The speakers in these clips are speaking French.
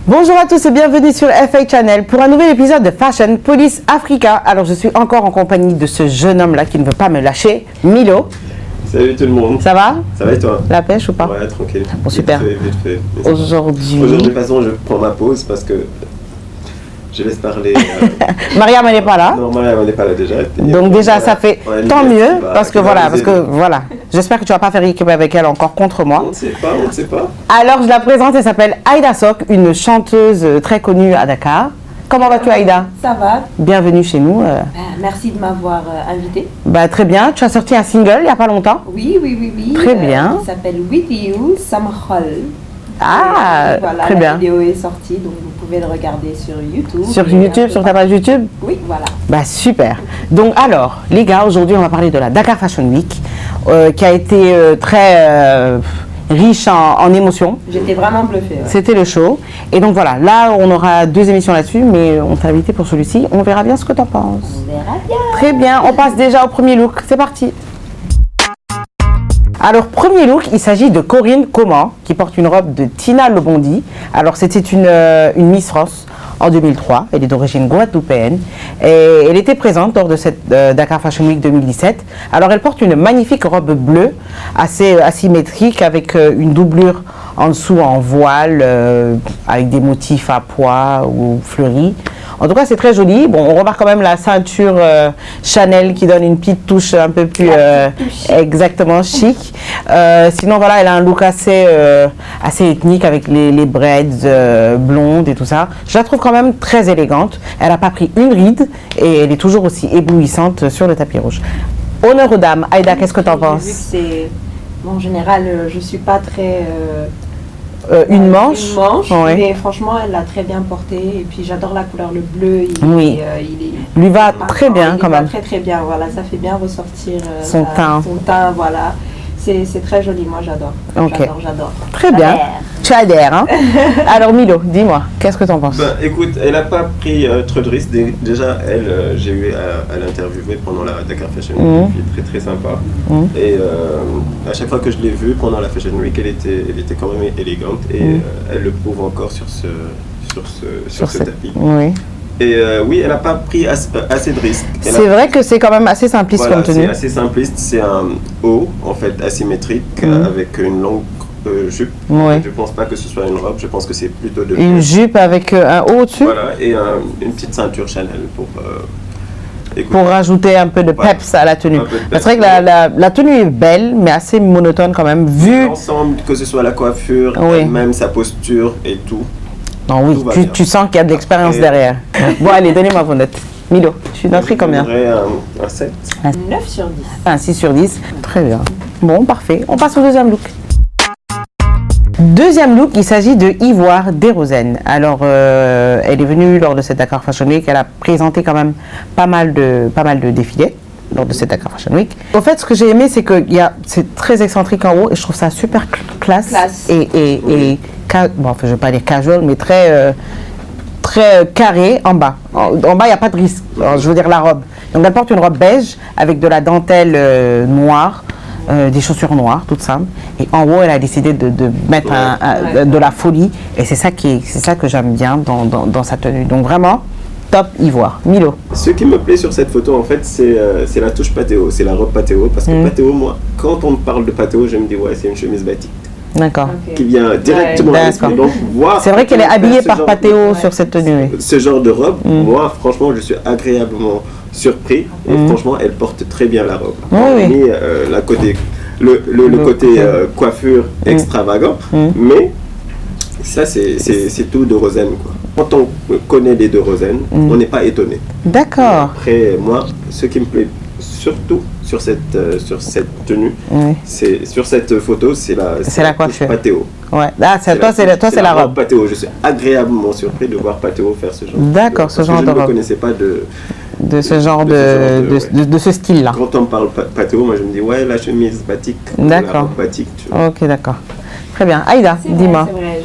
Bonjour à tous et bienvenue sur FA Channel pour un nouvel épisode de Fashion Police Africa. Alors je suis encore en compagnie de ce jeune homme là qui ne veut pas me lâcher, Milo. Salut tout le monde. Ça va? Ça va et toi? La pêche ou pas? Ouais, tranquille. Bon, super. Vite fait. Aujourd'hui, de toute façon, je prends ma pause parce que je laisse parler. Mariam elle n'est pas là. Non, Mariam n'est pas là déjà. Donc déjà ça fait tant mieux parce que voilà, j'espère que tu vas pas faire équipe avec elle encore contre moi. On ne sait pas. Alors je la présente, elle s'appelle Aïda Sok, une chanteuse très connue à Dakar. Comment vas-tu Aïda? Ça va. Bienvenue chez nous. Merci de m'avoir invitée. Très bien, tu as sorti un single il n'y a pas longtemps. Oui. Très bien. Il s'appelle With You, Samhol. Voilà, très la bien. vidéo est sortie, donc vous pouvez le regarder sur YouTube. Sur YouTube, sur ta page YouTube? Oui, voilà. Super. Donc alors, les gars, aujourd'hui on va parler de la Dakar Fashion Week qui a été très riche en émotions. J'étais vraiment bluffée. Ouais. C'était le show. Et donc voilà, là on aura 2 émissions là-dessus, mais on t'a invité pour celui-ci. On verra bien ce que t'en penses. On verra bien. Très bien, on passe déjà au premier look. C'est parti. Alors, premier look, il s'agit de Corinne Coman, qui porte une robe de Tina Lobondi. Alors, c'était une Miss France en 2003. Elle est d'origine guadeloupéenne. Et elle était présente lors de cette Dakar Fashion Week 2017. Alors, elle porte une magnifique robe bleue, assez asymétrique, avec une doublure en dessous en voile, avec des motifs à pois ou fleuris. En tout cas, c'est très joli. Bon, on remarque quand même la ceinture Chanel qui donne une petite touche un peu plus exactement chic. Sinon, voilà, elle a un look assez ethnique avec les braids blondes et tout ça. Je la trouve quand même très élégante. Elle n'a pas pris une ride et elle est toujours aussi éblouissante sur le tapis rouge. Honneur aux dames. Aïda, qu'est-ce que tu en penses? En général, je ne suis pas très... Une manche, oui. Mais franchement, elle l'a très bien porté. Et puis, j'adore la couleur, le bleu. Il lui va très bien quand même. Très bien, voilà. Ça fait bien ressortir son teint, voilà. C'est très joli, moi j'adore. Okay. J'adore. Très bien. Tu adhères, hein? Alors Milo, dis-moi, qu'est-ce que tu en penses? Écoute, elle n'a pas pris trop de risques. Déjà, elle, j'ai eu à l'interviewer pendant la Dakar Fashion Week, très très sympa. Et à chaque fois que je l'ai vue pendant la Fashion Week, elle était quand même élégante et elle le prouve encore sur ce tapis. Oui. Et elle n'a pas pris assez de risques. C'est vrai que c'est quand même assez simpliste comme tenue. C'est assez simpliste, c'est un haut en fait asymétrique avec une longue jupe. Oui. Je ne pense pas que ce soit une robe, je pense que c'est plutôt de une jupe avec un haut au-dessus. Voilà, et une petite ceinture Chanel pour rajouter un peu de peps à la tenue. C'est vrai que la tenue est belle, mais assez monotone quand même. Vu l'ensemble, que ce soit la coiffure, même sa posture et tout. Non, oui, tu sens qu'il y a de l'expérience derrière. Bon, allez, donnez-moi vos notes. Milo, tu noterais combien? Un 7. Un 9 sur 10. Un 6 sur 10. Très bien. Bon, parfait. On passe au deuxième look. Deuxième look, il s'agit de Ivoire Desrozennes. Alors, elle est venue lors de cette Dakar Fashion Week. Elle a présenté quand même pas mal de défilés lors de cette Dakar Fashion Week. En fait, ce que j'ai aimé, c'est que c'est très excentrique en haut et je trouve ça super classe. Et bon, je ne vais pas dire casual, mais très carré en bas. En bas, il n'y a pas de risque. Alors, je veux dire la robe. Donc, elle porte une robe beige avec de la dentelle noire, des chaussures noires, toutes simples. Et en haut, elle a décidé de mettre de la folie. Et c'est ça que j'aime bien dans sa tenue. Donc, vraiment, top Ivoire. Milo. Ce qui me plaît sur cette photo, en fait, c'est la touche patéo. C'est la robe patéo. Parce que patéo, moi, quand on me parle de patéo, je me dis, ouais, c'est une chemise batik. D'accord. Qui vient directement à l'esprit. Donc, c'est vrai qu'elle est habillée par patéo sur cette tenue. Ce genre de robe, moi, franchement, je suis agréablement surpris. Et franchement, elle porte très bien la robe. Oui. Le côté coiffure extravagant. Mais ça, c'est tout de Rosen, quoi. Quand on connaît les deux Rosen, on n'est pas étonné. D'accord. Après, moi, ce qui me plaît surtout sur cette tenue, sur cette photo, c'est la coiffure. Patéo. Ouais. Ah, toi, c'est la robe. Patéo. Je suis agréablement surpris de voir Patéo faire ce genre. D'accord, ce genre de robe. Je ne connaissais pas de ce style-là. Quand on parle Patéo, moi je me dis ouais, la chemise batik. D'accord. Batik, ok, d'accord. Très bien. Aïda, dis-moi. C'est vrai,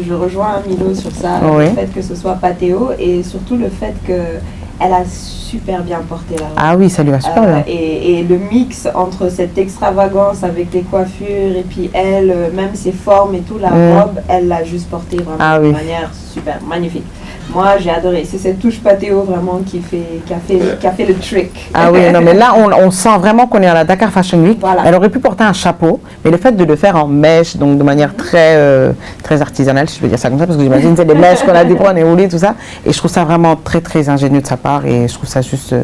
je rejoins Milo sur ça, le fait que ce soit patéo et surtout le fait que Elle a super bien porté la robe. Ah oui, ça lui va super bien. Et le mix entre cette extravagance avec les coiffures et puis elle, même ses formes et tout, la robe, elle l'a juste portée vraiment de manière super magnifique. Moi, j'ai adoré. C'est cette touche patéo vraiment qui a fait le trick. Ah oui, non, mais là, on sent vraiment qu'on est à la Dakar Fashion Week. Voilà. Elle aurait pu porter un chapeau, mais le fait de le faire en mèche, donc de manière très, très artisanale, si je peux dire ça comme ça, parce que j'imagine c'est des mèches qu'on a déroulées, roulées, tout ça. Et je trouve ça vraiment très, très ingénieux de sa part et je trouve ça juste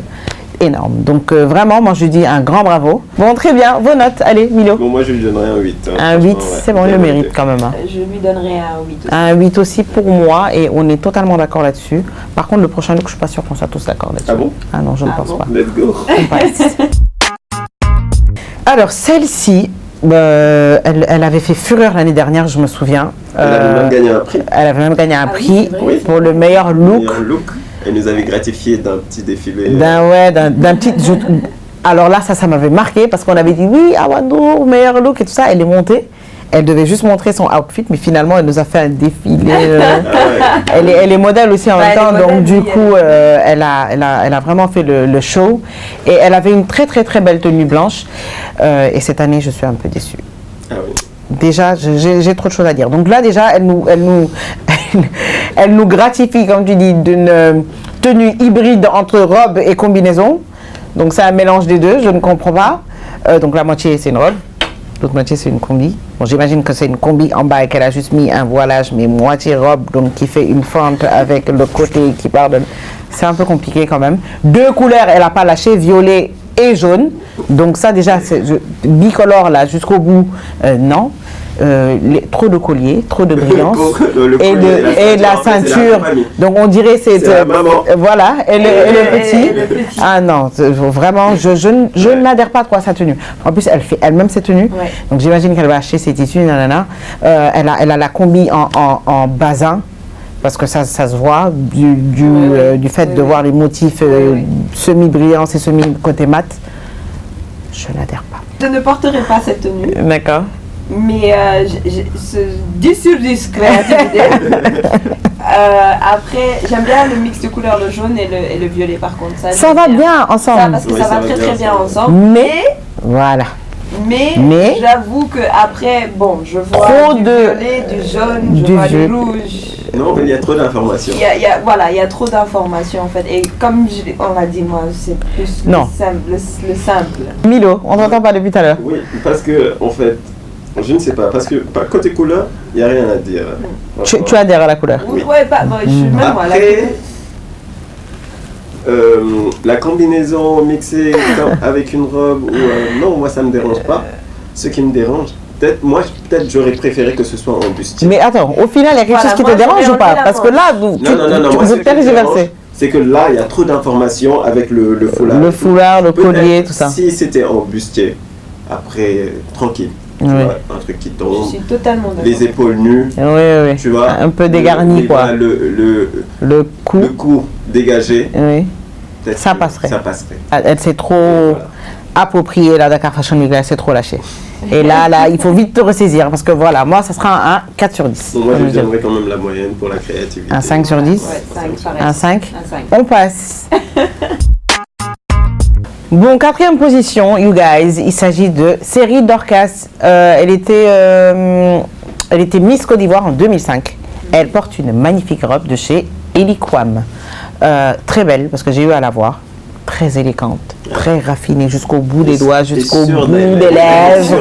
énorme. Donc vraiment, moi, je lui dis un grand bravo. Bon, très bien. Vos notes. Allez, Milo. Bon, moi, je lui donnerais un 8. Hein, un 8, c'est bon, il le mérite quand même. Hein. Je lui donnerais un 8 aussi. Un 8 aussi pour moi et on est totalement d'accord là-dessus. Par contre, le prochain look, je ne suis pas sûre qu'on soit tous d'accord là-dessus. Ah bon? Ah non, je ne pense pas. Let's go. Alors, celle-ci, elle avait fait fureur l'année dernière, je me souviens. Elle avait même gagné un prix. Elle avait même gagné un prix oui, pour le meilleur look. Elle nous avait gratifié d'un petit défilé. D'un petit... Alors là, ça m'avait marqué parce qu'on avait dit oui, Awandour, meilleur look et tout ça. Elle est montée. Elle devait juste montrer son outfit, mais finalement, elle nous a fait un défilé. Elle est modèle aussi en même temps, donc du coup, elle a vraiment fait le show. Et elle avait une très, très, très belle tenue blanche. Et cette année, je suis un peu déçue. Ah oui. Déjà, j'ai trop de choses à dire. Donc là, déjà, elle nous gratifie, comme tu dis, d'une tenue hybride entre robe et combinaison. Donc c'est un mélange des deux, je ne comprends pas. Donc la moitié, c'est une robe. L'autre moitié, c'est une combi. Bon, j'imagine que c'est une combi en bas et qu'elle a juste mis un voilage, mais moitié robe, donc qui fait une fente avec le côté qui part de... C'est un peu compliqué quand même. Deux couleurs, elle n'a pas lâché, violet et jaune. Donc ça, déjà, c'est bicolore, là, jusqu'au bout, non. Trop de colliers, trop de brillance. Et la ceinture. Donc on dirait c'est voilà, et le petit. Ah non, vraiment, je n'adhère pas trop à sa tenue. En plus, elle fait elle-même ses tenues. Ouais. Donc j'imagine qu'elle va acheter ses tissus, nanana. Elle a la combi en basin. Parce que ça se voit du fait de voir les motifs semi-brillants et semi-côté mat. Je n'adhère pas. Je ne porterai pas cette tenue. D'accord. Mais 10 sur 10 créativité. Après, j'aime bien le mix de couleurs, le jaune et le violet par contre. Ça va bien ensemble. Ça, parce que ça va très bien ensemble. Mais voilà. Mais j'avoue que après, bon, je vois trop du violet, du jaune, je vois du rouge. Non, mais il y a trop d'informations. Il y a trop d'informations en fait. Et comme on l'a dit, moi, c'est plus le simple. Milo, on t'entend pas depuis tout à l'heure. Oui, parce que en fait, je ne sais pas, parce que côté couleur, il n'y a rien à dire. Tu adhères à la couleur? Oui, ouais, je suis même moi. La combinaison mixée avec une robe, non, moi ça ne me dérange pas. Ce qui me dérange, peut-être j'aurais préféré que ce soit en bustier. Mais attends, au final, il y a quelque chose qui te dérange ou pas? Parce que là, vous tergiversez. C'est que là, il y a trop d'informations avec le foulard. Le foulard, le collier, tout ça. Si c'était en bustier, après, tranquille. Tu vois, un truc qui tombe. Je suis totalement d'accord. Les épaules nues. Oui. Tu vois, un peu dégarni, quoi. Le cou dégagé. Oui. Ça passerait. Ça passerait. Elle s'est trop appropriée, la Dakar Fashion Week, elle s'est trop lâchée. Et là, il faut vite te ressaisir parce que voilà, moi, ça sera un 4 sur 10. Bon, moi, je donnerais quand même la moyenne pour la créativité. Un 5 sur 10 Ouais, 5, un 5 Un 5. On passe. Bon, quatrième position, you guys, il s'agit de Série Dorcas. Elle était Miss Côte d'Ivoire en 2005. Elle porte une magnifique robe de chez Eliquam. Très belle, parce que j'ai eu à la voir. Très élégante, très raffinée jusqu'au bout des doigts, jusqu'au bout des lèvres.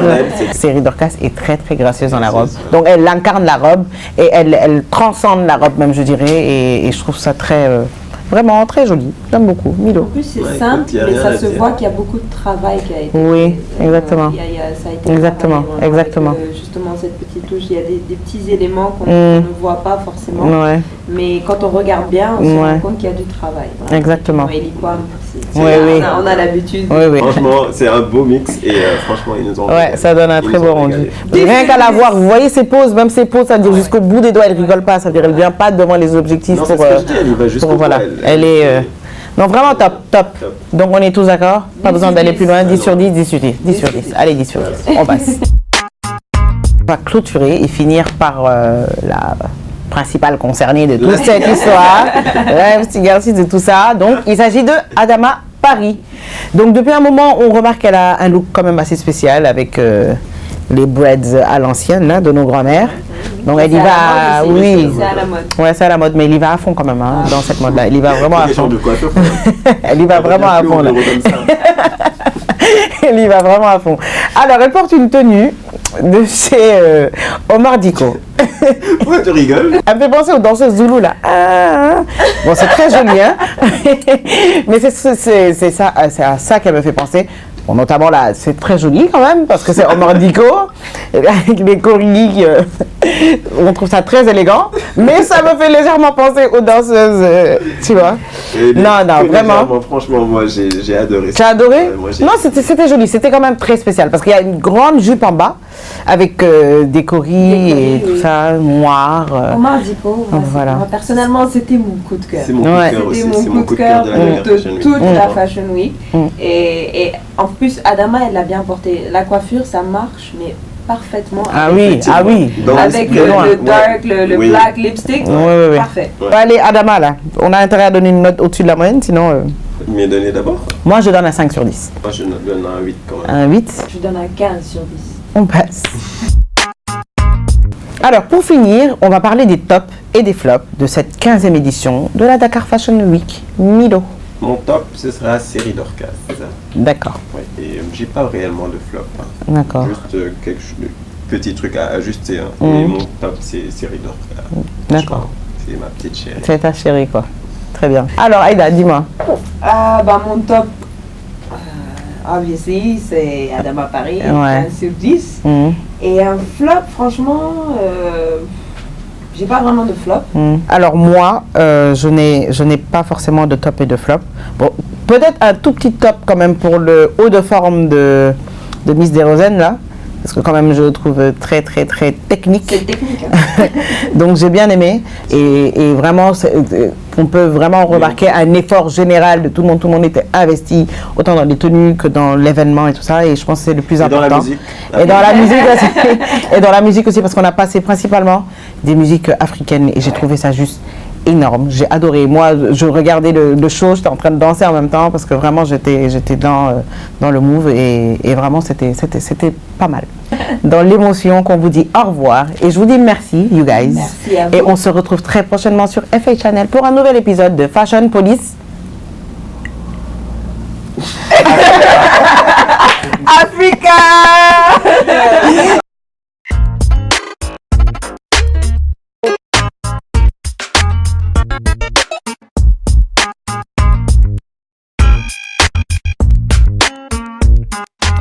Série Dorcas est très très gracieuse dans la robe. Donc elle incarne la robe et elle transcende la robe même, je dirais. Et je trouve ça vraiment très joli. J'aime beaucoup. Milo. En plus, c'est simple, mais ça se voit qu'il y a beaucoup de travail qui a été fait. Oui, exactement. Ça a été exactement. Avec, justement, cette petite touche, il y a des petits éléments qu'on ne voit pas forcément. Ouais. Mais quand on regarde bien, on se rend compte qu'il y a du travail. Voilà. Exactement. On a l'habitude. Oui. Franchement, c'est un beau mix et franchement, ils nous ont. Ouais, ça donne un très beau rendu. Rien qu'à la voir, vous voyez ses poses, même ses poses, ça veut dire jusqu'au bout des doigts, elle rigole pas, ça veut dire elle vient pas devant les objectifs non, elle va jusqu'au bout. Voilà. Elle est. Non, vraiment top. Donc on est tous d'accord? Pas besoin d'aller plus loin. 10 sur 10, 10 sur 10. 10 sur 10. Allez, 10 sur 10. On passe. On va clôturer et finir par principal concerné de toute cette histoire, l'investigatrice de tout ça. Donc, il s'agit de Adama Paris. Donc, depuis un moment, on remarque qu'elle a un look quand même assez spécial avec les breads à l'ancienne là, de nos grand-mères. Donc, elle y va, oui. C'est à la mode. Ouais, c'est à la mode, mais elle y va à fond quand même dans cette mode-là. Elle y va vraiment à fond. Elle y va vraiment à fond là. Elle y va vraiment à fond. Alors, elle porte une tenue de chez Omar Diko. Pourquoi tu rigoles? Elle me fait penser aux danseuses Zoulou là. Bon, c'est très joli, hein. Mais c'est ça, c'est à ça qu'elle me fait penser. Bon, notamment là, c'est très joli quand même parce que c'est Omar Diko avec les chorégraphies. On trouve ça très élégant, mais ça me fait légèrement penser aux danseuses, tu vois. Non, vraiment. Franchement, moi j'ai adoré ça. Tu as adoré? Moi, non, c'était joli, c'était quand même très spécial parce qu'il y a une grande jupe en bas avec des coris et tout ça, noir. Omar Diko, voilà. moi, personnellement, c'était mon coup de cœur. C'est mon coup de cœur aussi. C'est mon coup de cœur de toute la Fashion Week. Et en plus, Adama, elle l'a bien porté. La coiffure, ça marche, mais parfaitement. Ah oui. Avec le dark, le black lipstick, parfait. Ouais. Allez, Adama, là, on a intérêt à donner une note au-dessus de la moyenne, sinon... Mais donner d'abord. Moi, je donne un 5 sur 10. Moi, je donne un 8 quand même. Un 8? Je donne un 15 sur 10. On passe. Alors, pour finir, on va parler des tops et des flops de cette 15e édition de la Dakar Fashion Week. Milo. Mon top, ce sera série Dorcas. D'accord. Ouais, et j'ai pas réellement de flop. Hein. D'accord. Juste quelques petits trucs à ajuster. Hein. Et mon top, c'est série Dorcas. D'accord. C'est ma petite chérie. C'est ta chérie, quoi. Très bien. Alors, Aïda, dis-moi. Mon top, obviously, c'est Adama Paris, Ouais. 1 sur 10. Et un flop, franchement, j'ai pas vraiment de flop. Alors moi, je n'ai pas forcément de top et de flop. Bon, peut-être un tout petit top quand même pour le haut de forme de Miss Desrozennes là, parce que quand même je le trouve très très très technique. C'est technique. Hein. Donc j'ai bien aimé et vraiment on peut vraiment remarquer un effort général de tout le monde. Tout le monde était investi autant dans les tenues que dans l'événement et tout ça, et je pense que c'est le plus important. Dans la musique. Et dans la musique aussi. Et dans la musique aussi, parce qu'on a passé principalement des musiques africaines et j'ai trouvé ça juste énorme. J'ai adoré. Moi, je regardais le show, j'étais en train de danser en même temps parce que vraiment j'étais dans le move et vraiment c'était pas mal. Dans l'émotion qu'on vous dit au revoir et je vous dis merci, you guys. Merci à vous. Et on se retrouve très prochainement sur FA Channel pour un nouvel épisode de Fashion Police.